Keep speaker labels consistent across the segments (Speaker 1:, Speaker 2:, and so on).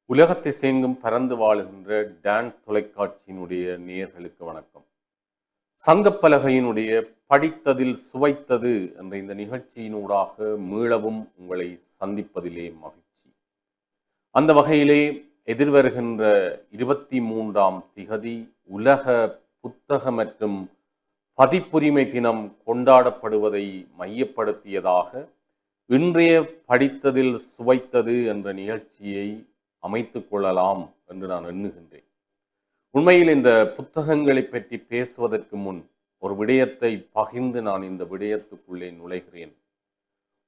Speaker 1: உலகத்தை சேங்கும் பறந்து வாழுகின்ற டான் தொலைக்காட்சியினுடைய நேயர்களுக்கு வணக்கம். சங்கப்பலகையினுடைய படித்ததில் சுவைத்தது என்ற இந்த நிகழ்ச்சியினூடாக மீளவும் உங்களை சந்திப்பதிலே மகிழ்ச்சி. அந்த வகையிலே எதிர்வருகின்ற 23ஆம் திகதி உலக புத்தக மற்றும் பதிப்புரிமை தினம் கொண்டாடப்படுவதை மையப்படுத்தியதாக இன்றைய படித்ததில் சுவைத்தது என்ற நிகழ்ச்சியை அமைத்து கொள்ளலாம் என்று நான் எண்ணுகின்றேன். உண்மையில் இந்த புத்தகங்களை பற்றி பேசுவதற்கு முன் ஒரு விடயத்தை பகிர்ந்து நான் இந்த விடயத்துக்குள்ளே நுழைகிறேன்.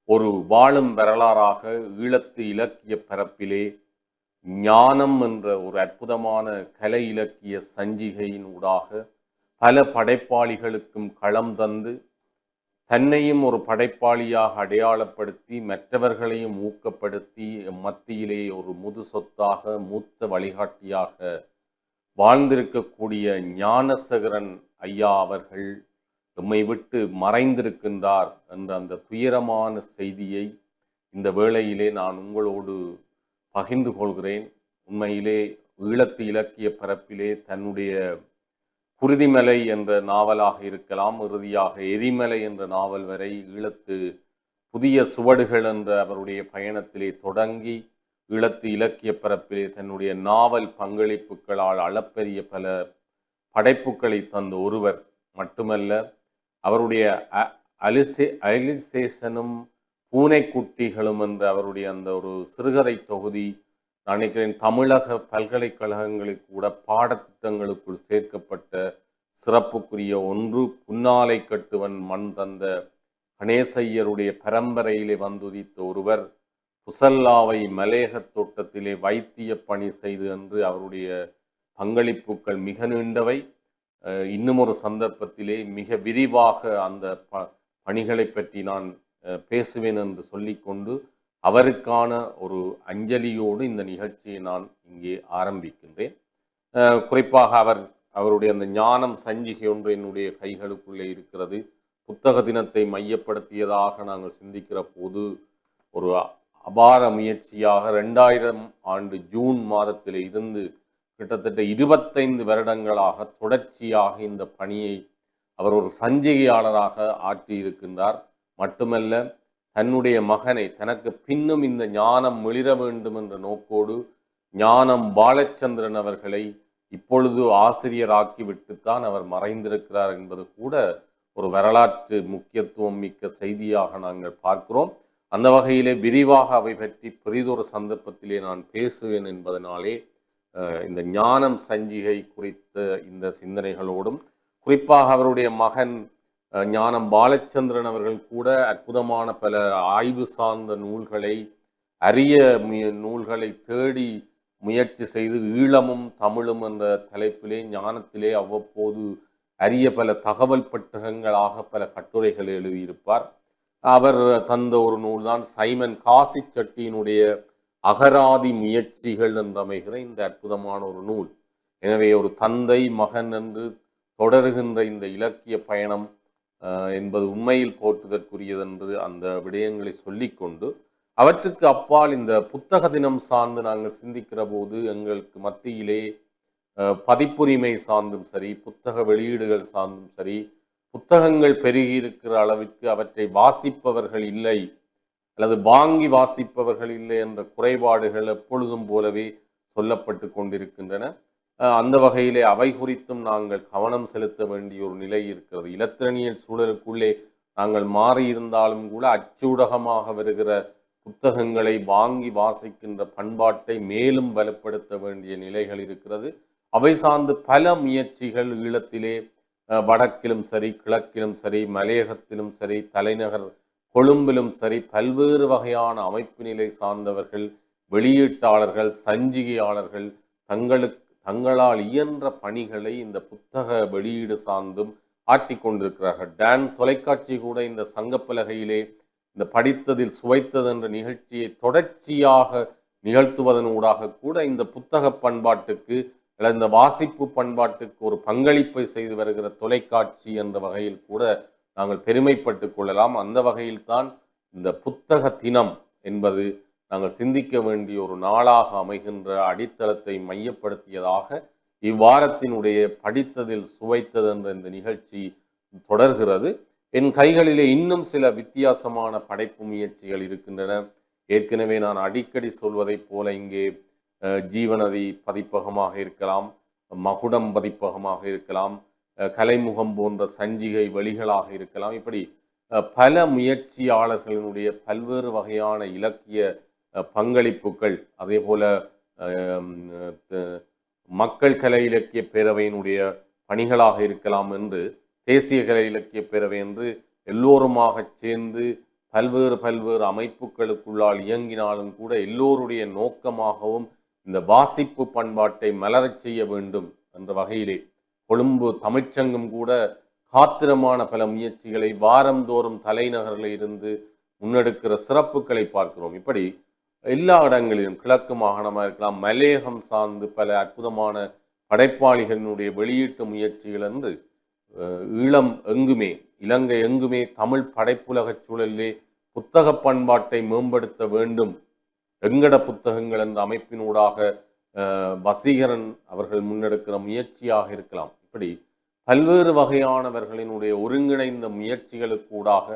Speaker 1: ஒரு வாழும் வரலாறாக ஈழத்து இலக்கிய பரப்பிலே ஞானம் என்ற ஒரு அற்புதமான கலை இலக்கிய சஞ்சிகையின் ஊடாக பல படைப்பாளிகளுக்கும் களம் தந்து தன்னையும் ஒரு படைப்பாளியாக அடையாளப்படுத்தி மற்றவர்களையும் ஊக்கப்படுத்தி மத்தியிலே ஒரு முது சொத்தாக மூத்த வழிகாட்டியாக வாழ்ந்திருக்கக்கூடிய ஞானசேகரன் ஐயா அவர்கள் எம்மை விட்டு மறைந்திருக்கின்றார் என்ற அந்த துயரமான செய்தியை இந்த வேளையிலே நான் உங்களோடு பகிர்ந்து கொள்கிறேன். உண்மையிலே ஈழத்து இலக்கிய பரப்பிலே தன்னுடைய குருதிமலை என்ற நாவலாக இருக்கலாம், இறுதியாக எரிமலை என்ற நாவல் வரை ஈழத்து புதிய சுவடுகள் என்ற அவருடைய பயணத்திலே தொடங்கி ஈழத்து இலக்கிய பரப்பிலே தன்னுடைய நாவல் பங்களிப்புகளால் அளப்பெரிய பல படைப்புகளை தந்த ஒருவர் மட்டுமல்ல, அவருடைய அலிசேஷனும் பூனைக்குட்டிகளும் என்ற அவருடைய அந்த ஒரு சிறுகதை தொகுதி நான் நினைக்கிறேன் தமிழக பல்கலைக்கழகங்களுக்கு கூட பாடத்திட்டங்களுக்குள் சேர்க்கப்பட்ட சிறப்புக்குரிய ஒன்று. புன்னாலை கட்டுவன் மண் தந்த கணேசையருடைய பரம்பரையிலே வந்துதித்த ஒருவர், புசல்லாவை மலேக தோட்டத்திலே வைத்திய பணி செய்து என்று அவருடைய பங்களிப்புகள் மிக நீண்டவை. இன்னும் ஒரு சந்தர்ப்பத்திலே மிக விரிவாக அந்த பணிகளை பற்றி நான் பேசுவேன் என்று சொல்லிக்கொண்டு அவருக்கான ஒரு அஞ்சலியோடு இந்த நிகழ்ச்சியை நான் இங்கே ஆரம்பிக்கின்றேன். குறிப்பாக அவருடைய அந்த ஞானம் சஞ்சிகை ஒன்று என்னுடைய கைகளுக்குள்ளே இருக்கிறது. புத்தக தினத்தை மையப்படுத்தியதாக நாங்கள் சிந்திக்கிற போது ஒரு அபார முயற்சியாக 2000 ஆண்டு ஜூன் மாதத்தில் இருந்து கிட்டத்தட்ட 25 வருடங்களாக தொடர்ச்சியாக இந்த பணியை அவர் ஒரு சஞ்சிகையாளராக ஆற்றியிருக்கின்றார். மட்டுமல்ல, தன்னுடைய மகனை தனக்கு பின்னும் இந்த ஞானம் மிளிர வேண்டும் என்ற நோக்கோடு ஞானம் பாலச்சந்திரன் அவர்களை இப்பொழுது ஆசிரியராக்கிவிட்டுத்தான் அவர் மறைந்திருக்கிறார் என்பது கூட ஒரு வரலாற்று முக்கியத்துவம் மிக்க செய்தியாக நாங்கள் பார்க்கிறோம். அந்த வகையிலே விரிவாக அவை பற்றி பெரிதொரு சந்தர்ப்பத்திலே நான் பேசுவேன் என்பதனாலே இந்த ஞானம் சஞ்சிகை குறித்த இந்த சிந்தனைகளோடும், குறிப்பாக அவருடைய மகன் ஞானம் பாலச்சந்திரன் அவர்கள் கூட அற்புதமான பல ஆய்வு சார்ந்த நூல்களை, அரிய நூல்களை தேடி முயற்சி செய்து ஈழமும் தமிழும் என்ற தலைப்பிலே ஞானத்திலே அவ்வப்போது அரிய பல தகவல் பெட்டகங்களாக பல கட்டுரைகளை எழுதியிருப்பார். அவர் தந்த ஒரு நூல்தான் சைமன் காசி சட்டியினுடைய அகராதி முயற்சிகள் என்றமைகிற இந்த அற்புதமான ஒரு நூல். எனவே ஒரு தந்தை மகன் என்று தொடருகின்ற இந்த இலக்கிய பயணம் என்பது உண்மையில் போற்றுதற்குரியதென்று அந்த விடயங்களை சொல்லிக்கொண்டு, அவற்றுக்கு அப்பால் இந்த புத்தக தினம் சார்ந்து நாங்கள் சிந்திக்கிற போது எங்களுக்கு மத்தியிலே பதிப்புரிமை சார்ந்தும் சரி, புத்தக வெளியீடுகள் சார்ந்தும் சரி, புத்தகங்கள் பெருகி இருக்கிற அளவிற்கு அவற்றை வாசிப்பவர்கள் இல்லை அல்லது வாங்கி வாசிப்பவர்கள் இல்லை என்ற குறைபாடுகள் எப்பொழுதும் போலவே சொல்லப்பட்டு கொண்டிருக்கின்றன. அந்த வகையிலே அவை குறித்தும் நாங்கள் கவனம் செலுத்த வேண்டிய ஒரு நிலை இருக்கிறது. இலத்திரனியல் சூழலுக்குள்ளே நாங்கள் மாறியிருந்தாலும் கூட அச்சூடகமாக வருகிற புத்தகங்களை வாங்கி வாசிக்கின்ற பண்பாட்டை மேலும் பலப்படுத்த வேண்டிய நிலைகள் இருக்கிறது. அவை சார்ந்து பல முயற்சிகள் ஈழத்திலே வடக்கிலும் சரி, கிழக்கிலும் சரி, மலையகத்திலும் சரி, தலைநகர் கொழும்பிலும் சரி, பல்வேறு வகையான அமைப்பு நிலை சார்ந்தவர்கள், வெளியீட்டாளர்கள், சஞ்சிகையாளர்கள் தங்களால் இயன்ற பணிகளை இந்த புத்தக வெளியீடு சார்ந்தும் ஆற்றிக்கொண்டிருக்கிறார்கள். டான் தொலைக்காட்சி கூட இந்த சங்கப்பலகையிலே இந்த படித்ததில் சுவைத்தது என்ற நிகழ்ச்சியை தொடர்ச்சியாக நிகழ்த்துவதனூடாக கூட இந்த புத்தக பண்பாட்டுக்கு அல்லது இந்த வாசிப்பு பண்பாட்டுக்கு ஒரு பங்களிப்பை செய்து வருகிற தொலைக்காட்சி என்ற வகையில் கூட நாங்கள் பெருமைப்பட்டு கொள்ளலாம். அந்த வகையில்தான் இந்த புத்தக தினம் என்பது நாங்கள் சிந்திக்க வேண்டிய ஒரு நாளாக அமைகின்ற அடித்தளத்தை மையப்படுத்தியதாக இவ்வாரத்தினுடைய படித்ததில் சுவைத்தது என்ற இந்த நிகழ்ச்சி தொடர்கிறது. என் கைகளிலே இன்னும் சில வித்தியாசமான படைப்பு முயற்சிகள் இருக்கின்றன. ஏற்கனவே நான் அடிக்கடி சொல்வதைப் போல இங்கே ஜீவநதி பதிப்பகமாக இருக்கலாம், மகுடம் பதிப்பகமாக இருக்கலாம், கலைமுகம் போன்ற சஞ்சிகை வெளிகளாக இருக்கலாம். இப்படி பல முயற்சியாளர்களினுடைய பல்வேறு வகையான இலக்கிய பங்களிப்புகள், அதே போல மக்கள் கலை இலக்கிய பேரவையினுடைய பணிகளாக இருக்கலாம் என்று தேசிய கலை இலக்கிய பேரவை என்று எல்லோருமாக சேர்ந்து பல்வேறு அமைப்புகளுக்குள்ளால் இயங்கினாலும் கூட எல்லோருடைய நோக்கமாகவும் இந்த வாசிப்பு பண்பாட்டை மலரச் செய்ய வேண்டும் என்ற வகையிலே கொழும்பு தமிழ்ச்சங்கம் கூட காத்திரமான பல முயற்சிகளை வாரந்தோறும் தலைநகரில் இருந்து முன்னெடுக்கிற சிறப்புகளை பார்க்கிறோம். இப்படி எல்லா இடங்களிலும் கிழக்கு மாகாணமாக இருக்கலாம், மலையகம் சார்ந்து பல அற்புதமான படைப்பாளிகளினுடைய வெளியீட்டு முயற்சிகள் என்று ஈழம் எங்குமே, இலங்கை எங்குமே தமிழ் படைப்புலக சூழலிலே புத்தக பண்பாட்டை மேம்படுத்த வேண்டும், எங்கட புத்தகங்கள் என்ற அமைப்பினூடாக வசீகரன் அவர்கள் முன்னெடுக்கிற முயற்சியாக இருக்கலாம். இப்படி பல்வேறு வகையானவர்களினுடைய ஒருங்கிணைந்த முயற்சிகளுக்கூடாக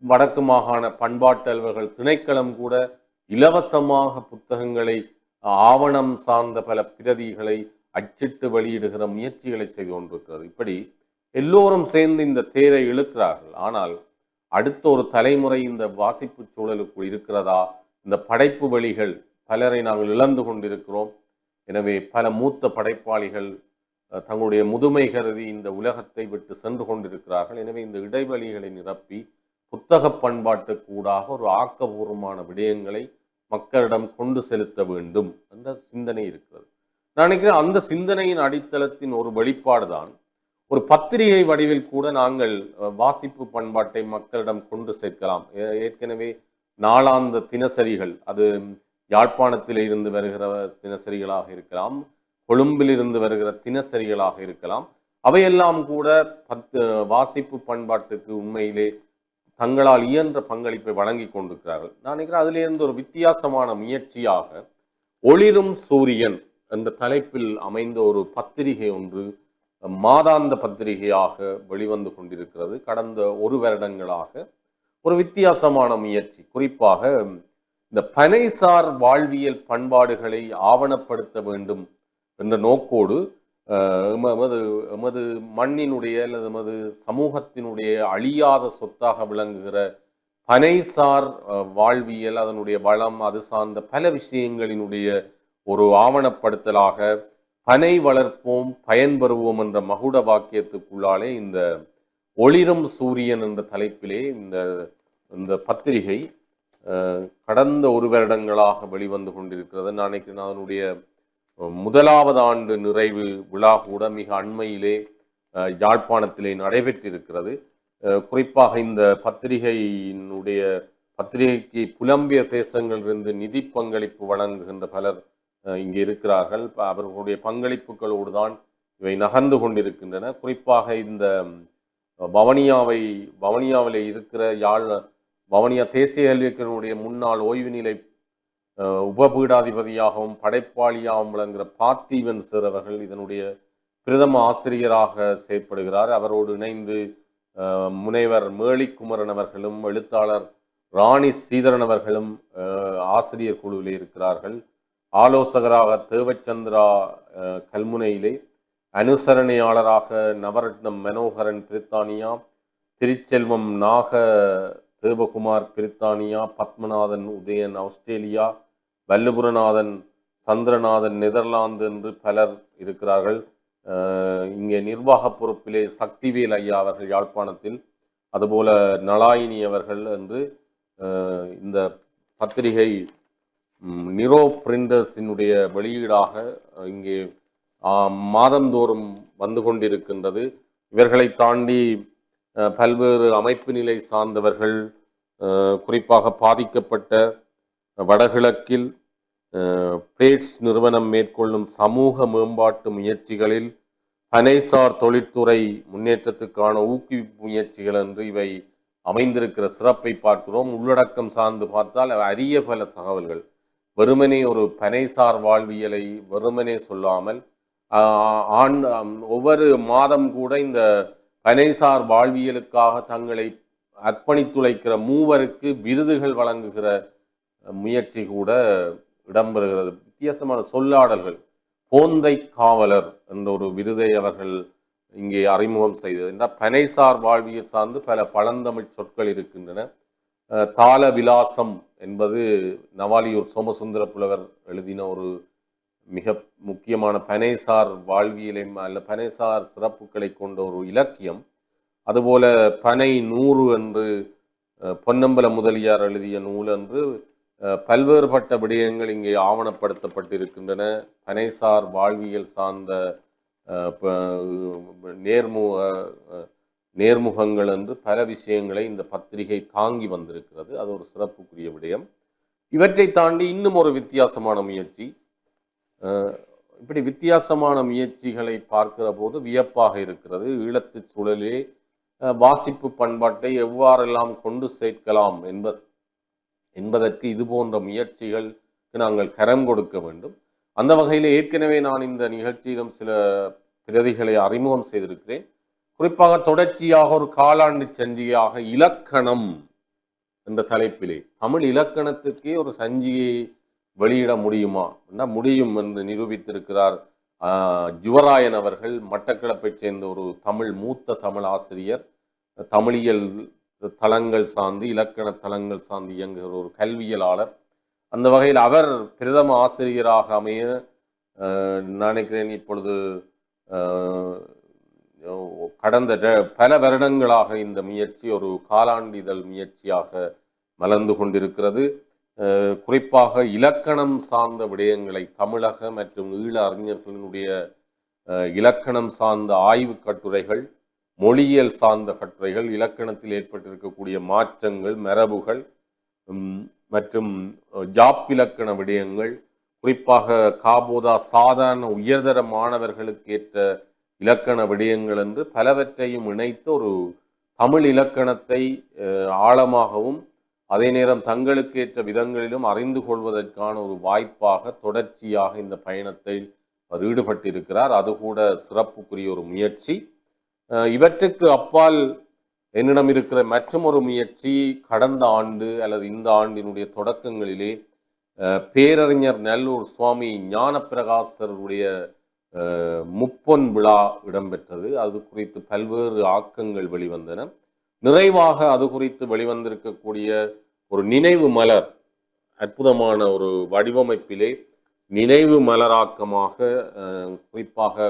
Speaker 1: வடக்கு மாகாண பண்பாட்டல்வர்கள் திணைக்களம் கூட இலவசமாக புத்தகங்களை, ஆவணம் சார்ந்த பல பிரதிகளை அச்சிட்டு வெளியிடுகிற முயற்சிகளை செய்து கொண்டிருக்கிறது. இப்படி எல்லோரும் சேர்ந்து இந்த தேரை இழுக்கிறார்கள். ஆனால் அடுத்த ஒரு தலைமுறை இந்த வாசிப்பு சூழலுக்குள் இருக்கிறதா? இந்த படைப்பு வழிகள் பலரை நாங்கள் இழந்து கொண்டிருக்கிறோம். எனவே பல மூத்த படைப்பாளிகள் தங்களுடைய முதுமை கருதி இந்த உலகத்தை விட்டு சென்று கொண்டிருக்கிறார்கள். எனவே இந்த இடைவெளிகளை நிரப்பி புத்தக பண்பாட்டுக்கூடாக ஒரு ஆக்கபூர்வமான விடயங்களை மக்களிடம் கொண்டு செலுத்த வேண்டும் என்ற சிந்தனை இருக்கிறது. நான் நினைக்கிறேன் அந்த சிந்தனையின் அடித்தளத்தின் ஒரு வெளிப்பாடுதான் ஒரு பத்திரிகை வடிவில் கூட நாங்கள் வாசிப்பு பண்பாட்டை மக்களிடம் கொண்டு சேர்க்கலாம். ஏற்கனவே நாளாந்த தினசரிகள், அது யாழ்ப்பாணத்தில் இருந்து வருகிற தினசரிகளாக இருக்கலாம், கொழும்பில் இருந்து வருகிற தினசரிகளாக இருக்கலாம், அவையெல்லாம் கூட வாசிப்பு பண்பாட்டுக்கு உண்மையிலே தங்களால் இயன்ற பங்களிப்பை வழங்கி கொண்டிருக்கிறார்கள். நான் நினைக்கிறேன் அதிலிருந்து ஒரு வித்தியாசமான முயற்சியாக ஒளிரும் சூரியன் என்ற தலைப்பில் அமைந்த ஒரு பத்திரிகை ஒன்று மாதாந்த பத்திரிகையாக வெளிவந்து கொண்டிருக்கிறது. கடந்த ஒரு வருடங்களாக ஒரு வித்தியாசமான முயற்சி, குறிப்பாக இந்த பனைசார் வாழ்வியல் பண்பாடுகளை ஆவணப்படுத்த வேண்டும் என்ற நோக்கோடு எமது மண்ணினுடைய அல்லது எமது சமூகத்தினுடைய அழியாத சொத்தாக விளங்குகிற பனைசார் வாழ்வியல், அதனுடைய வளம், அது சார்ந்த பல விஷயங்களினுடைய ஒரு ஆவணப்படுத்தலாக பனை வளர்ப்போம் பயன்பெறுவோம் என்ற மகுட வாக்கியத்துக்குள்ளாலே இந்த ஒளிரும் சூரியன் என்ற தலைப்பிலே இந்த பத்திரிகை கடந்த ஒரு வருடங்களாக வெளிவந்து கொண்டிருக்கிறது. நான் நினைக்கிறேன் அதனுடைய முதலாவது ஆண்டு நிறைவு விழா கூட மிக அண்மையிலே யாழ்ப்பாணத்திலே நடைபெற்றிருக்கிறது. குறிப்பாக இந்த பத்திரிகைக்கு புலம்பிய தேசங்களிலிருந்து நிதி பங்களிப்பு வழங்குகின்ற பலர் இங்கே இருக்கிறார்கள். அவர்களுடைய பங்களிப்புகளோடு தான் இவை நகர்ந்து கொண்டிருக்கின்றன. குறிப்பாக இந்த வவுனியாவில் இருக்கிற வவுனியா தேசிய கல்வியத்தினுடைய முன்னாள் ஓய்வு நிலை உபபீடாதிபதியாகவும் படைப்பாளியாகவும் விளங்குகிற பார்த்தீவன் சார் அவர்கள் இதனுடைய பிரதம ஆசிரியராக செயற்படுகிறார். அவரோடு இணைந்து முனைவர் மேலிக்குமரன் அவர்களும் எழுத்தாளர் ராணி சீதரன் அவர்களும் ஆசிரியர் குழுவிலே இருக்கிறார்கள். ஆலோசகராக தேவச்சந்திரா கல்முனையிலே, அனுசரணையாளராக நவரத்னம் மனோகரன் பிரித்தானியா, திருச்செல்வம் நாக தேவகுமார் பிரித்தானியா, பத்மநாதன் உதயன் ஆஸ்திரேலியா, வல்லுபுரநாதன் சந்திரநாதன் நெதர்லாந்து என்று பலர் இருக்கிறார்கள். இங்கே நிர்வாக பொறுப்பிலே சக்திவேல் ஐயா அவர்கள் யாழ்ப்பாணத்தில், அதுபோல நலாயினி அவர்கள் என்று இந்த பத்திரிகை நிரோ பிரிண்டர்ஸினுடைய வெளியீடாக இங்கே மாதந்தோறும் வந்து கொண்டிருக்கின்றது. இவர்களை தாண்டி பல்வேறு அமைப்பு நிலை சார்ந்தவர்கள், குறிப்பாக பாதிக்கப்பட்ட வடகிழக்கில் பேட்ஸ் நிறுவனம் மேற்கொள்ளும் சமூக மேம்பாட்டு முயற்சிகளில் பனைசார் தொழிற்துறை முன்னேற்றத்துக்கான ஊக்குவிப்பு முயற்சிகள் என்று இவை அமைந்திருக்கிற சிறப்பை பார்க்கிறோம். உள்ளடக்கம் சார்ந்து பார்த்தால் அரிய பல தகவல்கள், வெறுமனே ஒரு பனைசார் வாழ்வியலை வெறுமனே சொல்லாமல் ஒவ்வொரு மாதம் கூட இந்த பனைசார் வாழ்வியலுக்காக தங்களை அர்ப்பணித்துழைக்கிற மூவருக்கு விருதுகள் வழங்குகிற முயற்சி கூட இடம்பெறுகிறது. வித்தியாசமான சொல்லாடல்கள். போந்தை காவலர் என்ற ஒரு விருதை அவர்கள் இங்கே அறிமுகம் செய்தது என்றால் பனைசார் வாழ்வியல் சார்ந்து பல பழந்தமிழ் சொற்கள் இருக்கின்றன. தாள விலாசம் என்பது நவாலியூர் சோமசுந்தர புலவர் எழுதின ஒரு மிக முக்கியமான பனைசார் வாழ்வியலை அல்ல பனைசார் சிறப்புகளை கொண்ட ஒரு இலக்கியம். அதுபோல பனை 100 என்று பொன்னம்பல முதலியார் எழுதிய நூல் என்று பல்வேறுபட்ட விடயங்கள் இங்கே ஆவணப்படுத்தப்பட்டிருக்கின்றன. பனைசார் வாழ்வியல் சார்ந்த நேர்முகங்கள் என்று பல விஷயங்களை இந்த பத்திரிகை தாங்கி வந்திருக்கிறது. அது ஒரு சிறப்புக்குரிய விடயம். இவற்றை தாண்டி இன்னும் ஒரு வித்தியாசமான முயற்சி. இப்படி வித்தியாசமான முயற்சிகளை பார்க்கிற போது வியப்பாக இருக்கிறது. ஈழத்து சூழலே வாசிப்பு பண்பாட்டை எவ்வாறெல்லாம் கொண்டு சேர்க்கலாம் என்பதற்கு இது போன்ற முயற்சிகளுக்கு நாங்கள் கரம் கொடுக்க வேண்டும். அந்த வகையில் ஏற்கனவே நான் இந்த நிகழ்ச்சியிலும் சில பிரதிகளை அறிமுகம் செய்திருக்கிறேன். குறிப்பாக தொடர்ச்சியாக ஒரு காலாண்டு சஞ்சிகையாக இலக்கணம் என்ற தலைப்பிலே தமிழ் இலக்கணத்துக்கே ஒரு சஞ்சிகையை வெளியிட முடியுமா முடியும் என்று நிரூபித்திருக்கிறார் ஜுவராயன் அவர்கள். மட்டக்களப்பைச் சேர்ந்த ஒரு மூத்த தமிழ் ஆசிரியர், தமிழியல் தளங்கள் சார்ந்து இலக்கண தளங்கள் சார்ந்து இயங்குகிற ஒரு கல்வியலாளர். அந்த வகையில் அவர் பிரதம ஆசிரியராக அமைய நினைக்கிறேன். இப்பொழுது கடந்த பல வருடங்களாக இந்த முயற்சி ஒரு காலாண்டிதழ் முயற்சியாக மலர்ந்து கொண்டிருக்கிறது. குறிப்பாக இலக்கணம் சார்ந்த விடயங்களை தமிழக மற்றும் ஈழ அறிஞர்களினுடைய இலக்கணம் சார்ந்த ஆய்வு கட்டுரைகள், மொழியியல் சார்ந்த கட்டுரைகள், இலக்கணத்தில் ஏற்பட்டிருக்கக்கூடிய மாற்றங்கள், மரபுகள் மற்றும் ஜாப்பிலக்கண விடயங்கள், குறிப்பாக காபோதா சாதாரண உயர்தர மாணவர்களுக்கு ஏற்ற இலக்கண விடயங்கள் என்று பலவற்றையும் இணைத்து ஒரு தமிழ் இலக்கணத்தை ஆழமாகவும் அதே நேரம் தங்களுக்கு ஏற்ற விதங்களிலும் அறிந்து கொள்வதற்கான ஒரு வாய்ப்பாக தொடர்ச்சியாக இந்த பயணத்தை அவர் ஈடுபட்டிருக்கிறார். அது கூட சிறப்புக்குரிய ஒரு முயற்சி. இவற்றுக்கு அப்பால் என்னிடம் இருக்கிற மற்றும் ஒரு முயற்சி கடந்த ஆண்டு அல்லது இந்த ஆண்டினுடைய தொடக்கங்களிலே பேரறிஞர் நல்லூர் சுவாமி ஞானப்பிரகாசருடைய முப்பொன் விழா இடம்பெற்றது. அது குறித்து பல்வேறு ஆக்கங்கள் வெளிவந்தன. நிறைவாக அது குறித்து வெளிவந்திருக்கக்கூடிய ஒரு நினைவு மலர், அற்புதமான ஒரு வடிவமைப்பிலே நினைவு மலராக்கமாக குறிப்பாக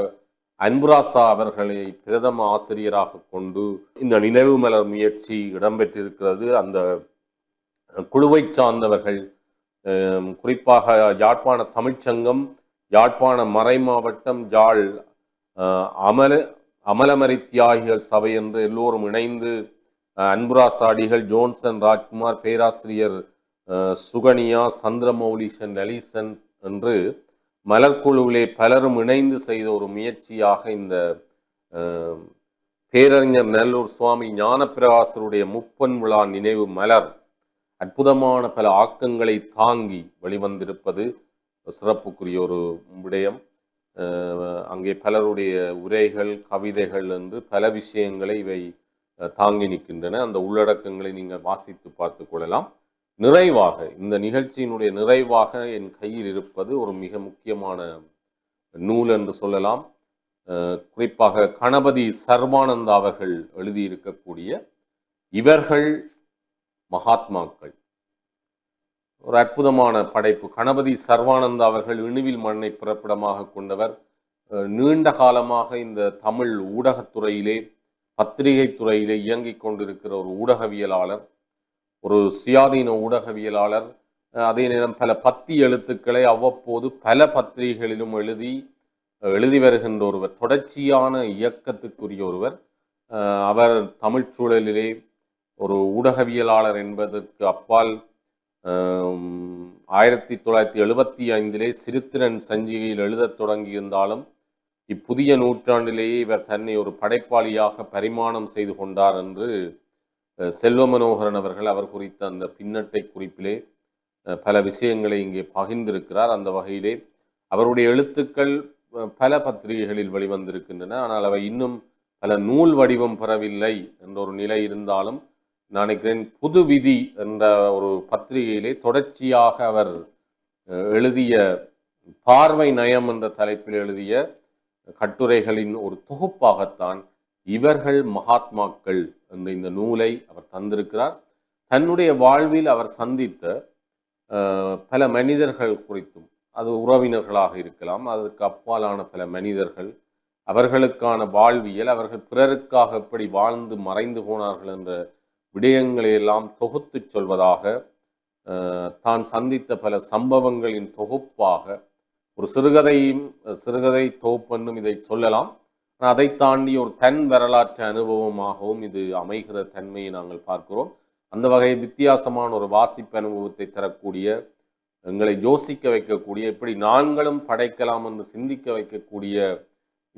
Speaker 1: அன்புராசா அவர்களை பிரதம ஆசிரியராக கொண்டு இந்த நினைவு மலர் முயற்சி இடம்பெற்றிருக்கிறது. அந்த குழுவை சார்ந்தவர்கள் குறிப்பாக யாழ்ப்பாண தமிழ்ச்சங்கம், யாழ்ப்பாண மறை மாவட்டம், யாழ் அமலமரி தியாகிகள் சபை என்று எல்லோரும் இணைந்து அன்புராசாடிகள், ஜோன்சன் ராஜ்குமார், பேராசிரியர் சுகனியா, சந்திரமௌலிஷன், லலிசன் என்று மலர்குழுவிலே பலரும் இணைந்து செய்த ஒரு முயற்சியாக இந்த பேரறிஞர் நல்லூர் சுவாமி ஞானப்பிரகாசருடைய முப்பொன் விழா நினைவு மலர் அற்புதமான பல ஆக்கங்களை தாங்கி வெளிவந்திருப்பது சிறப்புக்குரிய ஒரு விடயம். அங்கே பலருடைய உரைகள், கவிதைகள் என்று பல விஷயங்களை இவை தாங்கி நிற்கின்றன. அந்த உள்ளடக்கங்களை நீங்கள் வாசித்து பார்த்து கொள்ளலாம். நிறைவாக இந்த நிகழ்ச்சியினுடைய நிறைவாக என் கையில் இருப்பது ஒரு மிக முக்கியமான நூல் என்று சொல்லலாம். குறிப்பாக கணபதி சர்வானந்தா அவர்கள் எழுதியிருக்கக்கூடிய இவர்கள் மகாத்மாக்கள், ஒரு அற்புதமான படைப்பு. கணபதி சர்வானந்தா அவர்கள் இணுவில் மண்ணை பிறப்பிடமாக கொண்டவர். நீண்ட காலமாக இந்த தமிழ் ஊடகத்துறையிலே, பத்திரிகை துறையிலே இயங்கிக் கொண்டிருக்கிற ஒரு ஊடகவியலாளர், ஒரு சுயாதீன ஊடகவியலாளர். அதே நேரம் பல பத்தி எழுத்துக்களை அவ்வப்போது பல பத்திரிகைகளிலும் எழுதி வருகின்ற ஒருவர், தொடர்ச்சியான இயக்கத்துக்குரிய ஒருவர். அவர் தமிழ் சூழலிலே ஒரு ஊடகவியலாளர் என்பதற்கு அப்பால் 1975 சிறுத்திரன் சஞ்சிகையில் எழுதத் தொடங்கியிருந்தாலும் இப்புதிய நூற்றாண்டிலேயே இவர் தன்னை ஒரு படைப்பாளியாக பரிமாணம் செய்து கொண்டார் என்று செல்வ மனோகரன் அவர்கள் அவர் குறித்த அந்த பின்னட்டை குறிப்பிலே பல விஷயங்களை இங்கே பகிர்ந்திருக்கிறார். அந்த வகையிலே அவருடைய எழுத்துக்கள் பல பத்திரிகைகளில் வெளிவந்திருக்கின்றன. ஆனால் அவை இன்னும் பல நூல் வடிவம் பெறவில்லை என்ற ஒரு நிலை இருந்தாலும் நான் நினைக்கிறேன் புது விதி என்ற ஒரு பத்திரிகையிலே தொடர்ச்சியாக அவர் எழுதிய பார்வை நயம் என்ற தலைப்பில் எழுதிய கட்டுரைகளின் ஒரு தொகுப்பாகத்தான் இவர்கள் மகாத்மாக்கள் என்ற இந்த நூலை அவர் தந்திருக்கிறார். தன்னுடைய வாழ்வில் அவர் சந்தித்த பல மனிதர்கள் குறித்தும், அது உறவினர்களாக இருக்கலாம், அதற்கு அப்பாலான பல மனிதர்கள், அவர்களுக்கான வாழ்வியல், அவர்கள் பிறருக்காக எப்படி வாழ்ந்து மறைந்து போனார்கள் என்ற விடயங்களை எல்லாம் தொகுத்து சொல்வதாக தான் சந்தித்த பல சம்பவங்களின் தொகுப்பாக ஒரு சிறுகதை தொகுப்பென்னும் இதை சொல்லலாம். அதை தாண்டி ஒரு தன் வரலாற்று அனுபவமாகவும் இது அமைகிற தன்மையை நாங்கள் பார்க்கிறோம். அந்த வகையில் வித்தியாசமான ஒரு வாசிப்பு அனுபவத்தை தரக்கூடிய, எங்களை யோசிக்க வைக்கக்கூடிய, எப்படி நாங்களும் படைக்கலாம் என்று சிந்திக்க வைக்கக்கூடிய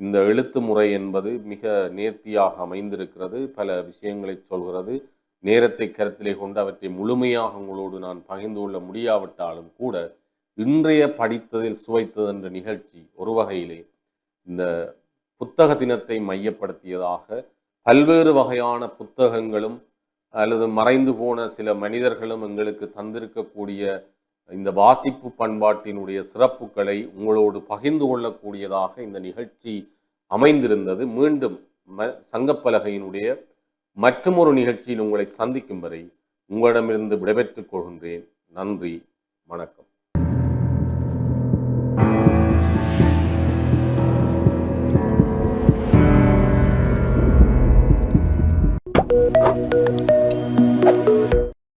Speaker 1: இந்த எழுத்து முறை என்பது மிக நேர்த்தியாக அமைந்திருக்கிறது. பல விஷயங்களை சொல்கிறது. நேரத்தை கருத்திலே கொண்டு அவற்றை முழுமையாக உங்களோடு நான் பகிர்ந்து கொள்ள முடியாவிட்டாலும் கூட இன்றைய படித்ததில் சுவைத்தது என்ற நிகழ்ச்சி ஒரு வகையிலே இந்த புத்தக தினத்தை மையப்படுத்தியதாக பல்வேறு வகையான புத்தகங்களும் அல்லது மறைந்து போன சில மனிதர்களும் எங்களுக்கு தந்திருக்கக்கூடிய இந்த வாசிப்பு பண்பாட்டினுடைய சிறப்புகளை உங்களோடு பகிர்ந்து கொள்ளக்கூடியதாக இந்த நிகழ்ச்சி அமைந்திருந்தது. மீண்டும் சங்கப்பலகையினுடைய மற்றும் ஒரு நிகழ்ச்சியில் உங்களை சந்திக்கும் வரை உங்களிடமிருந்து விடைபெற்றுக் கொள்கின்றேன். நன்றி, வணக்கம்.